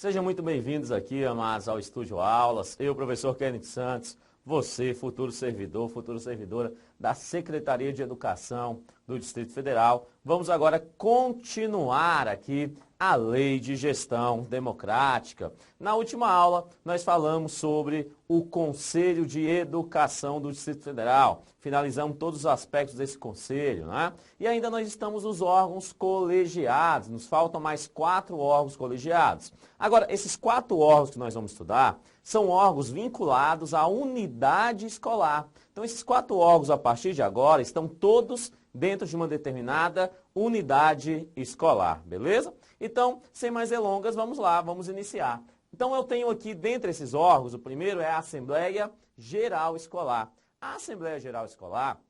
Sejam muito bem-vindos aqui, amados, ao Estúdio Aulas. Eu, professor Kenneth Santos, você, futuro servidor, futura servidora da Secretaria de Educação do Distrito Federal. Vamos agora continuar aqui a Lei de Gestão Democrática. Na última aula, nós falamos sobre o Conselho de Educação do Distrito Federal. Finalizamos todos os aspectos desse conselho, né? E ainda nós estamos nos órgãos colegiados. Nos faltam mais 4 órgãos colegiados. Agora, esses 4 órgãos que nós vamos estudar são órgãos vinculados à unidade escolar. Então, esses 4 órgãos, a partir de agora, estão todos dentro de uma determinada unidade escolar, beleza? Então, sem mais delongas, vamos lá, vamos iniciar. Então, eu tenho aqui, dentre esses órgãos, o primeiro é a Assembleia Geral Escolar. A Assembleia Geral Escolar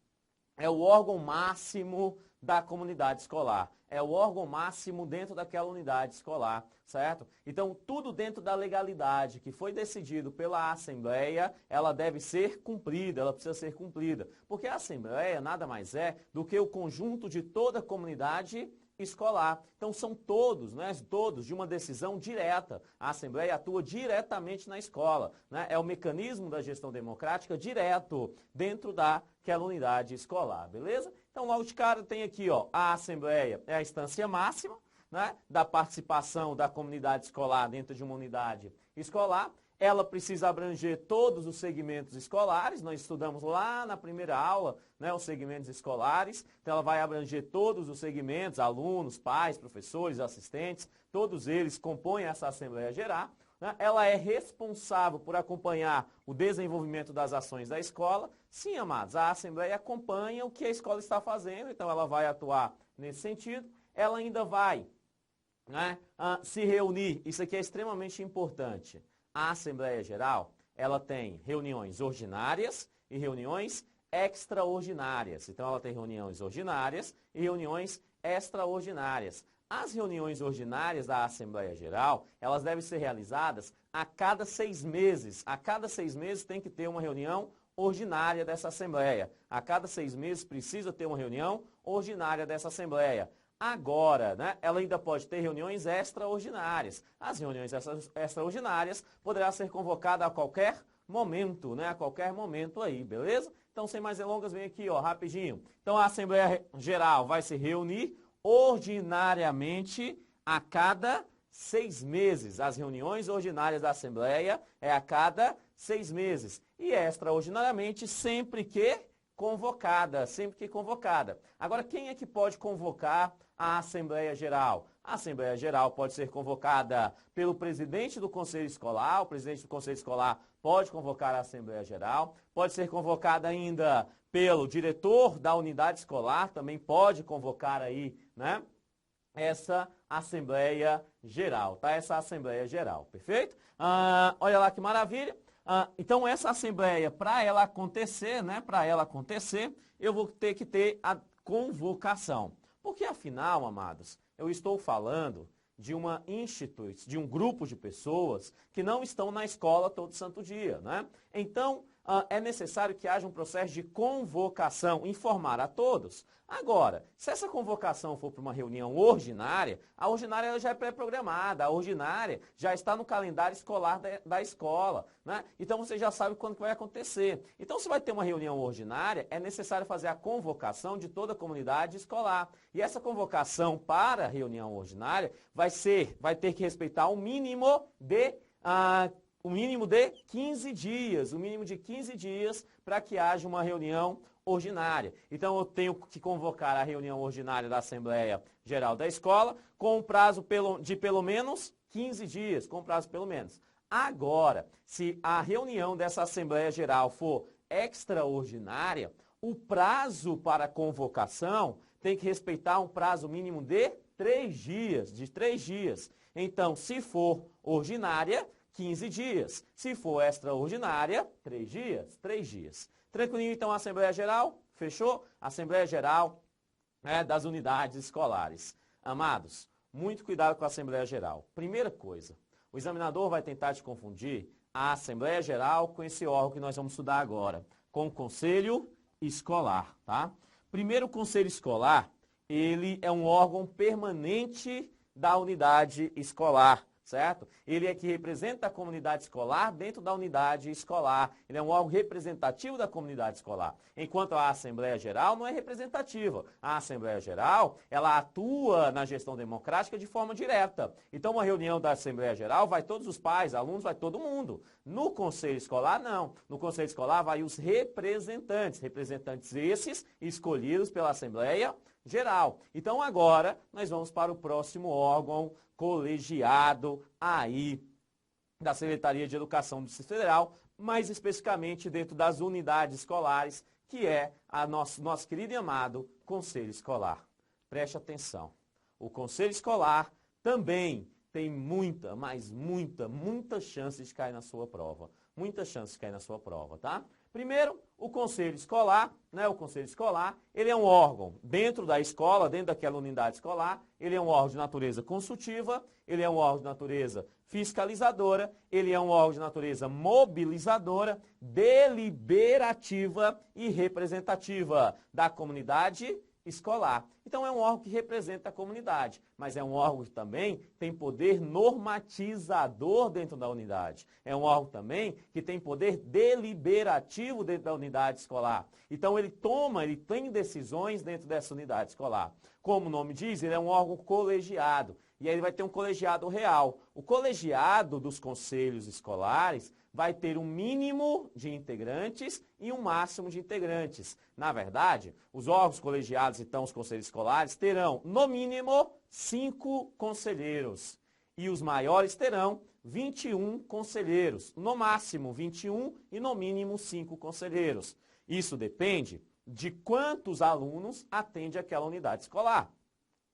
é o órgão máximo da comunidade escolar. É o órgão máximo dentro daquela unidade escolar, certo? Então, tudo dentro da legalidade que foi decidido pela Assembleia, ela deve ser cumprida, ela precisa ser cumprida. Porque a Assembleia nada mais é do que o conjunto de toda a comunidade escolar. Então, são todos, né? Todos de uma decisão direta. A Assembleia atua diretamente na escola, né? É o mecanismo da gestão democrática direto dentro daquela unidade escolar, beleza? Então, logo de cara tem aqui, ó, a Assembleia é a instância máxima, né, da participação da comunidade escolar dentro de uma unidade escolar. Ela precisa abranger todos os segmentos escolares, nós estudamos lá na primeira aula, né, os segmentos escolares, então ela vai abranger todos os segmentos, alunos, pais, professores, assistentes, todos eles compõem essa Assembleia Geral. Né? Ela é responsável por acompanhar o desenvolvimento das ações da escola. Sim, amados, a Assembleia acompanha o que a escola está fazendo, então ela vai atuar nesse sentido. Ela ainda vai, né, se reunir, isso aqui é extremamente importante. A Assembleia Geral, ela tem reuniões ordinárias e reuniões extraordinárias. Então, ela tem reuniões ordinárias e reuniões extraordinárias. As reuniões ordinárias da Assembleia Geral, elas devem ser realizadas a cada 6 meses. A cada 6 meses tem que ter uma reunião ordinária dessa Assembleia. A cada 6 meses precisa ter uma reunião ordinária dessa Assembleia. Agora, né, ela ainda pode ter reuniões extraordinárias. As reuniões extraordinárias poderá ser convocada a qualquer momento, né, a qualquer momento aí, beleza? Então, sem mais delongas, vem aqui, ó, rapidinho. Então, a Assembleia Geral vai se reunir ordinariamente a cada 6 meses. As reuniões ordinárias da Assembleia é a cada 6 meses. E extraordinariamente sempre que convocada, sempre que convocada. Agora, quem é que pode convocar a Assembleia Geral? A Assembleia Geral pode ser convocada pelo presidente do Conselho Escolar, o presidente do Conselho Escolar pode convocar a Assembleia Geral, pode ser convocada ainda pelo diretor da unidade escolar, também pode convocar aí, né, essa Assembleia Geral, tá? Essa Assembleia Geral, perfeito? Olha lá que maravilha. Então, essa Assembleia, para ela acontecer, né, eu vou ter que ter a convocação. Porque, afinal, amados, eu estou falando de uma instituição, de um grupo de pessoas que não estão na escola todo santo dia, né? Então, é necessário que haja um processo de convocação, informar a todos. Agora, se essa convocação for para uma reunião ordinária, a ordinária ela já é pré-programada, a ordinária já está no calendário escolar da escola, né? Então você já sabe quando que vai acontecer. Então, se vai ter uma reunião ordinária, é necessário fazer a convocação de toda a comunidade escolar. E essa convocação para a reunião ordinária vai ter que respeitar o mínimo de 15 dias, o mínimo de 15 dias para que haja uma reunião ordinária. Então, eu tenho que convocar a reunião ordinária da Assembleia Geral da Escola com um prazo de pelo menos 15 dias, com prazo pelo menos. Agora, se a reunião dessa Assembleia Geral for extraordinária, o prazo para convocação tem que respeitar um prazo mínimo de 3 dias, Então, se for ordinária, 15 dias. Se for extraordinária, 3 dias. Tranquilinho, então, a Assembleia Geral? Fechou? Assembleia Geral, né, das unidades escolares. Amados, muito cuidado com a Assembleia Geral. Primeira coisa, o examinador vai tentar te confundir a Assembleia Geral com esse órgão que nós vamos estudar agora, com o Conselho Escolar, tá? Primeiro, o Conselho Escolar, ele é um órgão permanente da unidade escolar, certo? Ele é que representa a comunidade escolar dentro da unidade escolar. Ele é um órgão representativo da comunidade escolar. Enquanto a Assembleia Geral não é representativa. A Assembleia Geral, ela atua na gestão democrática de forma direta. Então, uma reunião da Assembleia Geral vai todos os pais, alunos, vai todo mundo. No Conselho Escolar, não. No Conselho Escolar vai os representantes. Representantes esses escolhidos pela Assembleia Geral. Então, agora, nós vamos para o próximo órgão colegiado aí da Secretaria de Educação do Distrito Federal, mais especificamente dentro das unidades escolares, que é a nosso querido e amado Conselho Escolar. Preste atenção. O Conselho Escolar também tem muita, mas muita chance de cair na sua prova. Muita chance de cair na sua prova, tá? Primeiro, o Conselho Escolar, né? O Conselho Escolar, ele é um órgão dentro da escola, dentro daquela unidade escolar, ele é um órgão de natureza consultiva, ele é um órgão de natureza fiscalizadora, ele é um órgão de natureza mobilizadora, deliberativa e representativa da comunidade escolar. Então é um órgão que representa a comunidade, mas é um órgão que também tem poder normatizador dentro da unidade. É um órgão também que tem poder deliberativo dentro da unidade escolar. Então ele tem decisões dentro dessa unidade escolar. Como o nome diz, ele é um órgão colegiado. E aí ele vai ter um colegiado real. O colegiado dos conselhos escolares vai ter um mínimo de integrantes e um máximo de integrantes. Na verdade, os órgãos colegiados, então os conselhos escolares, terão no mínimo 5 conselheiros. E os maiores terão 21 conselheiros. No máximo 21 e no mínimo 5 conselheiros. Isso depende de quantos alunos atende aquela unidade escolar.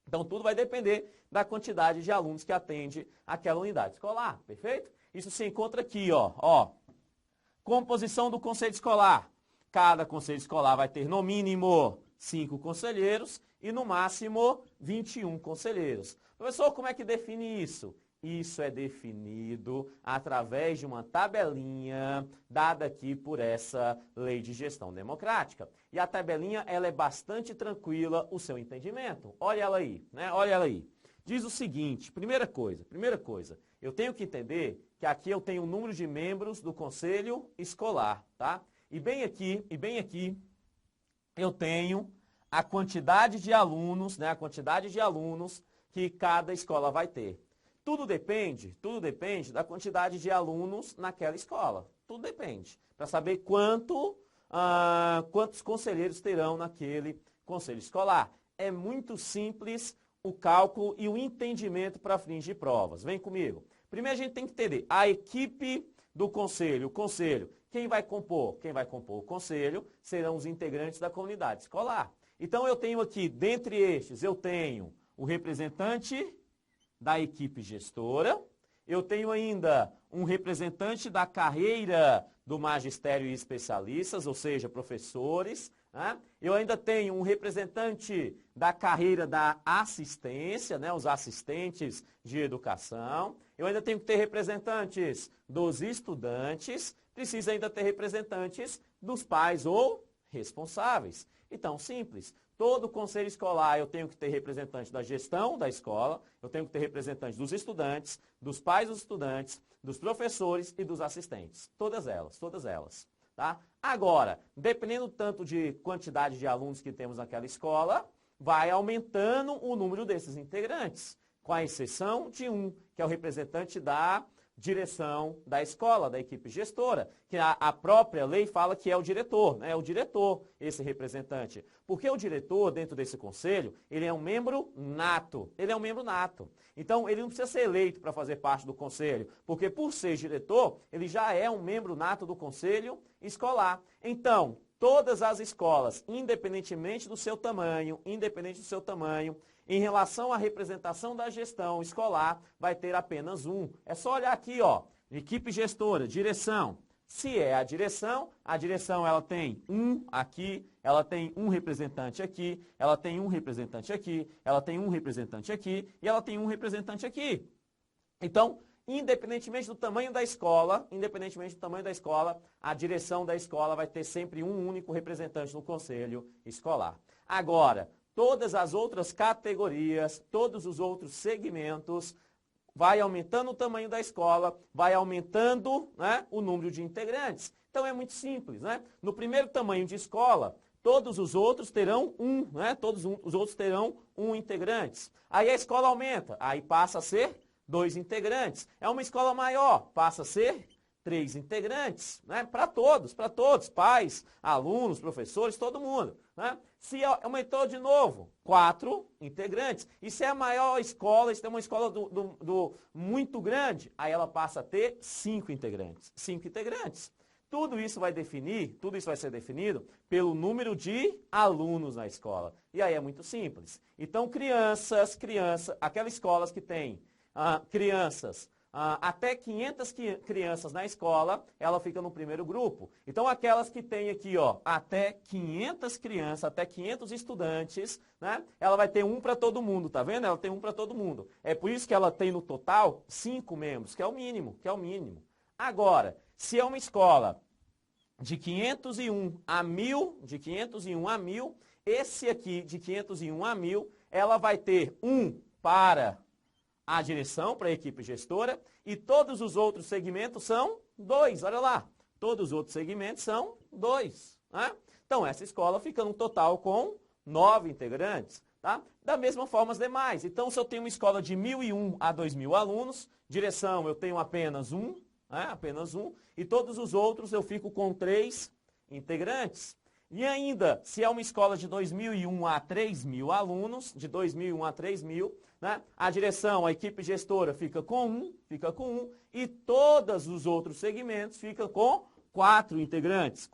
Então, tudo vai depender da quantidade de alunos que atende aquela unidade escolar, perfeito? Isso se encontra aqui, ó. Composição do conselho escolar. Cada conselho escolar vai ter no mínimo 5 conselheiros e no máximo 21 conselheiros. Professor, como é que define isso? Isso é definido através de uma tabelinha dada aqui por essa lei de gestão democrática. E a tabelinha, ela é bastante tranquila o seu entendimento. Olha ela aí, né? Olha ela aí. Diz o seguinte, primeira coisa, eu tenho que entender que aqui eu tenho o número de membros do conselho escolar, tá? E bem aqui, eu tenho a quantidade de alunos, né? A quantidade de alunos que cada escola vai ter. Tudo depende da quantidade de alunos naquela escola. Tudo depende. Para saber quantos conselheiros terão naquele conselho escolar. É muito simples o cálculo e o entendimento para fins de provas. Vem comigo. Primeiro a gente tem que entender a equipe do conselho. O conselho, quem vai compor? Quem vai compor o conselho serão os integrantes da comunidade escolar. Então eu tenho aqui, dentre estes, eu tenho o representante da equipe gestora, eu tenho ainda um representante da carreira do magistério e especialistas, ou seja, professores, né? Eu ainda tenho um representante da carreira da assistência, né? Os assistentes de educação, eu ainda tenho que ter representantes dos estudantes, precisa ainda ter representantes dos pais ou responsáveis. Então, simples. Todo conselho escolar eu tenho que ter representante da gestão da escola, eu tenho que ter representante dos estudantes, dos pais dos estudantes, dos professores e dos assistentes. Todas elas. Tá? Agora, dependendo tanto de quantidade de alunos que temos naquela escola, vai aumentando o número desses integrantes, com a exceção de um, que é o representante da direção da escola, da equipe gestora, que a própria lei fala que é o diretor, né? É o diretor, esse representante. Porque o diretor, dentro desse conselho, ele é um membro nato. Então, ele não precisa ser eleito para fazer parte do conselho, porque por ser diretor, ele já é um membro nato do conselho escolar. Então, todas as escolas, independentemente do seu tamanho, em relação à representação da gestão escolar, vai ter apenas um. É só olhar aqui, ó, equipe gestora, direção. Se é a direção ela tem um aqui, ela tem um representante aqui, ela tem um representante aqui, ela tem um representante aqui e ela tem um representante aqui. Então, independentemente do tamanho da escola, a direção da escola vai ter sempre um único representante no conselho escolar. Agora, todas as outras categorias, todos os outros segmentos, vai aumentando o tamanho da escola, vai aumentando, né, o número de integrantes. Então é muito simples, né? No primeiro tamanho de escola, todos os outros terão um, né? Os outros terão um integrantes. Aí a escola aumenta, aí passa a ser 2 integrantes. É uma escola maior, passa a ser 3 integrantes, né? Para todos, pais, alunos, professores, todo mundo, né? Se aumentou de novo, 4 integrantes. E se é a maior escola, se é uma escola muito grande, aí ela passa a ter 5 integrantes. 5 integrantes. Tudo isso vai ser definido pelo número de alunos na escola. E aí é muito simples. Então, aquelas escolas que têm crianças, até 500 crianças na escola, ela fica no primeiro grupo. Então, aquelas que têm aqui, ó, até 500 crianças, até 500 estudantes, né? Ela vai ter um para todo mundo, tá vendo? Ela tem um para todo mundo. É por isso que ela tem no total 5 membros, que é o mínimo, Agora, se é uma escola de 501 a 1.000, esse aqui de 501 a 1.000, ela vai ter um para a direção, para a equipe gestora, e todos os outros segmentos são 2, olha lá. Todos os outros segmentos são 2. Né? Então, essa escola fica no total com 9 integrantes. Tá? Da mesma forma as demais. Então, se eu tenho uma escola de 1.001 a 2.000 alunos, direção eu tenho apenas um, e todos os outros eu fico com 3 integrantes. E ainda, se é uma escola de 2.001 a 3.000 alunos, de 2.001 a 3.000, né, a direção, a equipe gestora fica com um, e todos os outros segmentos ficam com 4 integrantes,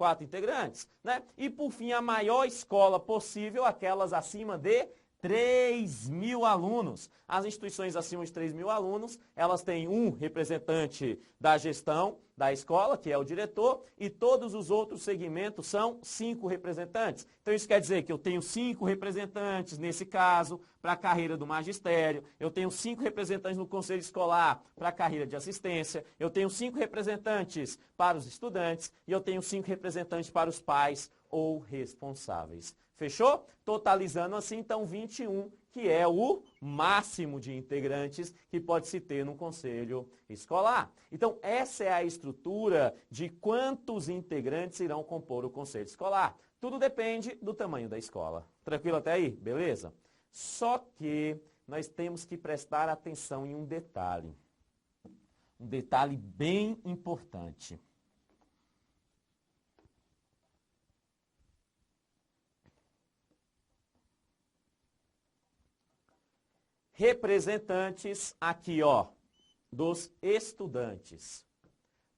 né? E por fim, a maior escola possível, aquelas acima de 3.000 alunos. As instituições acima de 3.000 alunos, elas têm um representante da gestão da escola, que é o diretor, e todos os outros segmentos são 5 representantes. Então isso quer dizer que eu tenho 5 representantes, nesse caso, para a carreira do magistério, eu tenho 5 representantes no conselho escolar para a carreira de assistência, eu tenho 5 representantes para os estudantes e eu tenho 5 representantes para os pais ou responsáveis. Fechou? Totalizando assim, então, 21, que é o máximo de integrantes que pode se ter no conselho escolar. Então, essa é a estrutura de quantos integrantes irão compor o conselho escolar. Tudo depende do tamanho da escola. Tranquilo até aí? Beleza? Só que nós temos que prestar atenção em um detalhe. Um detalhe bem importante. Representantes aqui, ó, dos estudantes.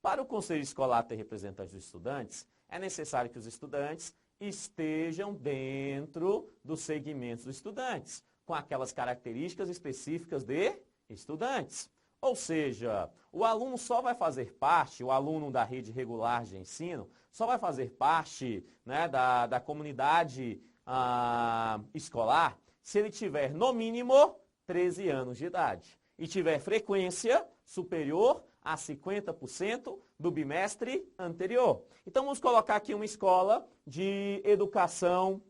Para o conselho escolar ter representantes dos estudantes, é necessário que os estudantes estejam dentro dos segmentos dos estudantes, com aquelas características específicas de estudantes. Ou seja, o aluno só vai fazer parte, o aluno da rede regular de ensino, só vai fazer parte, né, da comunidade escolar se ele tiver, no mínimo, 13 anos de idade e tiver frequência superior a 50% do bimestre anterior. Então, vamos colocar aqui uma escola de educação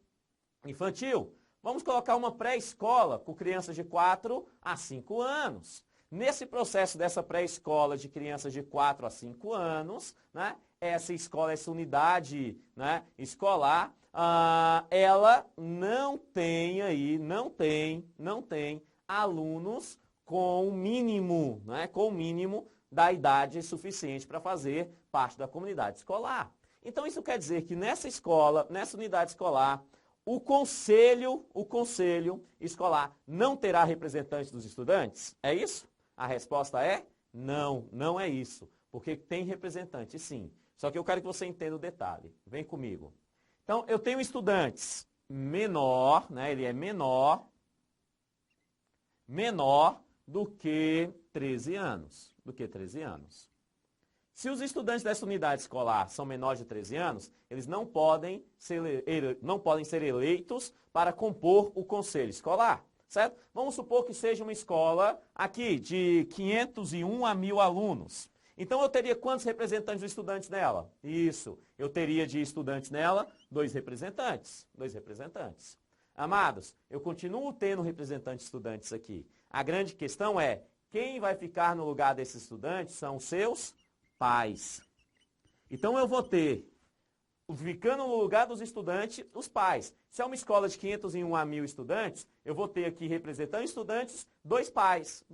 infantil. Vamos colocar uma pré-escola com crianças de 4 a 5 anos. Nesse processo dessa pré-escola de crianças de 4 a 5 anos, né, essa escola, essa unidade, né, escolar, ela não tem alunos com o mínimo, né, da idade suficiente para fazer parte da comunidade escolar. Então, isso quer dizer que nessa escola, nessa unidade escolar, o conselho escolar não terá representante dos estudantes? É isso? A resposta é não, não é isso. Porque tem representante, sim. Só que eu quero que você entenda o detalhe. Vem comigo. Então, eu tenho estudantes menor, né, ele é menor do que 13 anos. Se os estudantes dessa unidade escolar são menores de 13 anos, eles não podem ser eleitos para compor o conselho escolar, certo? Vamos supor que seja uma escola aqui de 501 a 1.000 alunos. Então eu teria quantos representantes de estudantes nela? Isso, eu teria de estudantes nela 2 representantes. Amados, eu continuo tendo representantes de estudantes aqui. A grande questão é quem vai ficar no lugar desses estudantes são os seus pais. Então eu vou ter, ficando no lugar dos estudantes, os pais. Se é uma escola de 501 a 1.000 estudantes, eu vou ter aqui representando estudantes, dois pais.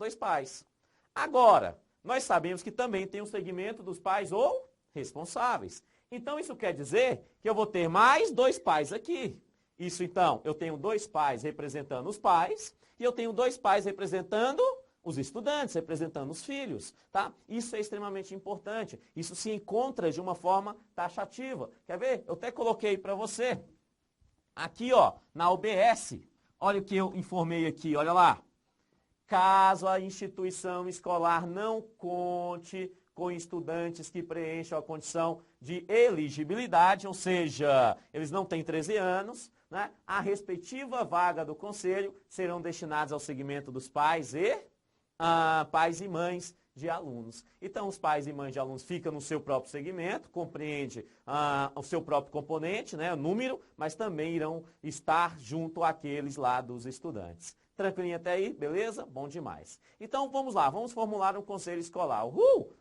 Agora, nós sabemos que também tem um segmento dos pais ou responsáveis. Então isso quer dizer que eu vou ter mais dois pais aqui. Isso então, eu tenho dois pais representando os pais e eu tenho dois pais representando os estudantes, representando os filhos, tá? Isso é extremamente importante. Isso se encontra de uma forma taxativa. Quer ver? Eu até coloquei para você. Aqui, ó, na UBS, olha o que eu informei aqui, olha lá. Caso a instituição escolar não conte com estudantes que preencham a condição de elegibilidade, ou seja, eles não têm 13 anos, né? A respectiva vaga do conselho serão destinadas ao segmento dos pais e mães de alunos. Então, os pais e mães de alunos ficam no seu próprio segmento, compreende o seu próprio componente, né, o número, mas também irão estar junto àqueles lá dos estudantes. Tranquilinho até aí? Beleza? Bom demais. Então, vamos lá, vamos formular um conselho escolar.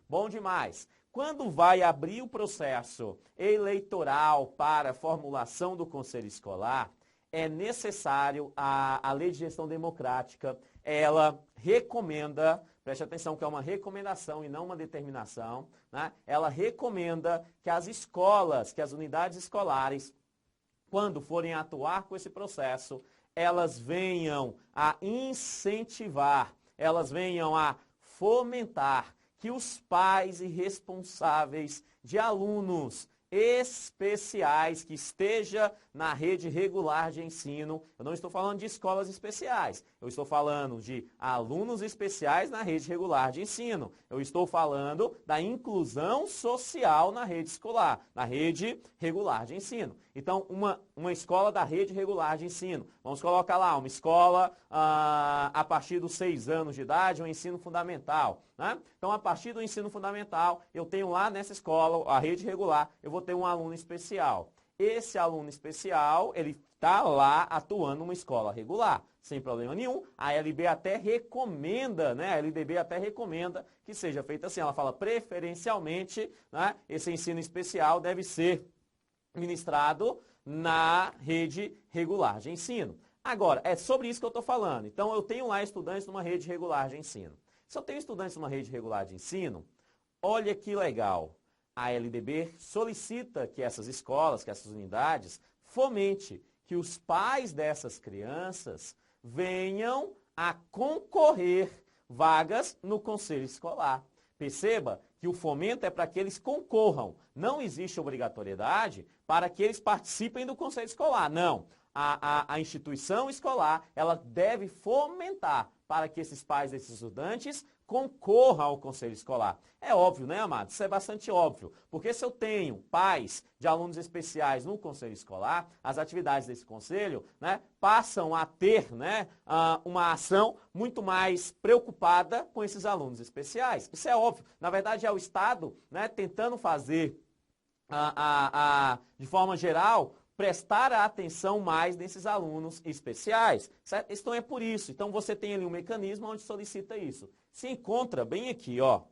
Bom demais. Quando vai abrir o processo eleitoral para a formulação do conselho escolar, é necessário, a Lei de Gestão Democrática, ela recomenda, preste atenção que é uma recomendação e não uma determinação, né? Ela recomenda que as escolas, que as unidades escolares, quando forem atuar com esse processo, elas venham a incentivar, elas venham a fomentar que os pais e responsáveis de alunos especiais que esteja na rede regular de ensino. Eu não estou falando de escolas especiais. Eu estou falando de alunos especiais na rede regular de ensino. Eu estou falando da inclusão social na rede escolar, na rede regular de ensino. Então, uma escola da rede regular de ensino. Vamos colocar lá, uma escola a partir dos 6 anos de idade, um ensino fundamental, né? Então, a partir do ensino fundamental, eu tenho lá nessa escola, a rede regular, eu vou ter um aluno especial. Esse aluno especial, ele está lá atuando numa escola regular, sem problema nenhum. A LB até recomenda, né? A LDB até recomenda que seja feito assim. Ela fala preferencialmente, né? Esse ensino especial deve ser ministrado na rede regular de ensino. Agora, é sobre isso que eu estou falando. Então, eu tenho lá estudantes numa rede regular de ensino. Se eu tenho estudantes numa rede regular de ensino, olha que legal. A LDB solicita que essas escolas, que essas unidades, fomente que os pais dessas crianças venham a concorrer vagas no conselho escolar. Perceba que o fomento é para que eles concorram. Não existe obrigatoriedade para que eles participem do conselho escolar. Não. A instituição escolar, ela deve fomentar para que esses pais desses estudantes concorram ao conselho escolar. É óbvio, né, amados? Isso é bastante óbvio. Porque se eu tenho pais de alunos especiais no conselho escolar, as atividades desse conselho, né, passam a ter, né, uma ação muito mais preocupada com esses alunos especiais. Isso é óbvio. Na verdade, é o Estado, né, tentando fazer, de forma geral, prestar a atenção mais nesses alunos especiais, certo? Então é por isso. Então você tem ali um mecanismo onde solicita isso. Se encontra bem aqui, ó.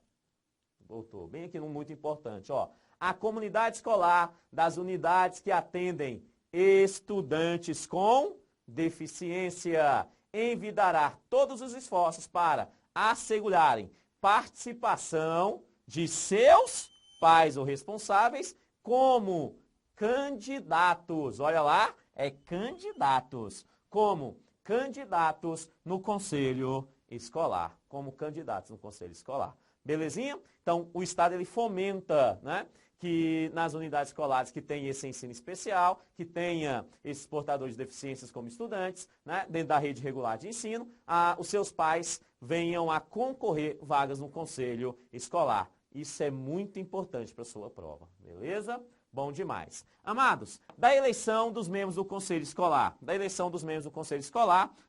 Voltou, bem aqui num muito importante, ó. A comunidade escolar das unidades que atendem estudantes com deficiência envidará todos os esforços para assegurarem participação de seus pais ou responsáveis como candidatos, olha lá, é candidatos, como candidatos no conselho escolar, como candidatos no conselho escolar. Belezinha? Então, o Estado ele fomenta, né, que nas unidades escolares que tem esse ensino especial, que tenha esses portadores de deficiências como estudantes, né, dentro da rede regular de ensino, os seus pais venham a concorrer vagas no conselho escolar. Isso é muito importante para a sua prova, beleza? Bom demais. Amados, da eleição dos membros do Conselho Escolar,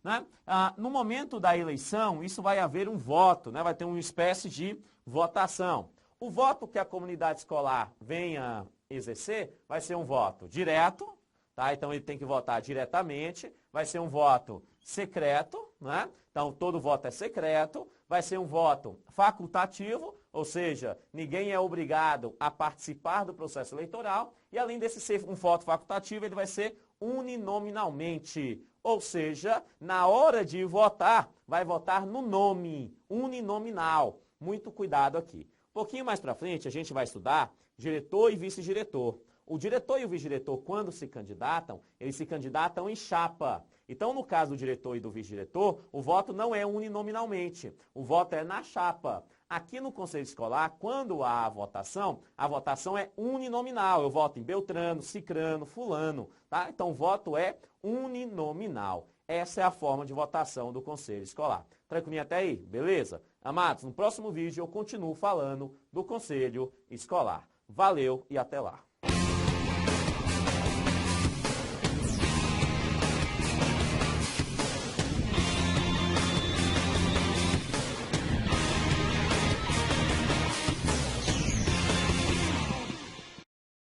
né? No momento da eleição, isso vai haver um voto, né? Vai ter uma espécie de votação. O voto que a comunidade escolar venha exercer vai ser um voto direto, tá? Então ele tem que votar diretamente, vai ser um voto secreto, né? Então todo voto é secreto, vai ser um voto facultativo, ou seja, ninguém é obrigado a participar do processo eleitoral, e além desse ser um voto facultativo, ele vai ser uninominalmente, ou seja, na hora de votar, vai votar no nome, uninominal. Muito cuidado aqui. Um pouquinho mais para frente, a gente vai estudar diretor e vice-diretor. O diretor e o vice-diretor, quando se candidatam, eles se candidatam em chapa. Então, no caso do diretor e do vice-diretor, o voto não é uninominalmente, o voto é na chapa. Aqui no Conselho Escolar, quando há a votação é uninominal. Eu voto em Beltrano, Cicrano, Fulano, tá? Então, o voto é uninominal. Essa é a forma de votação do Conselho Escolar. Tranquilinho até aí? Beleza? Amados, no próximo vídeo eu continuo falando do Conselho Escolar. Valeu e até lá.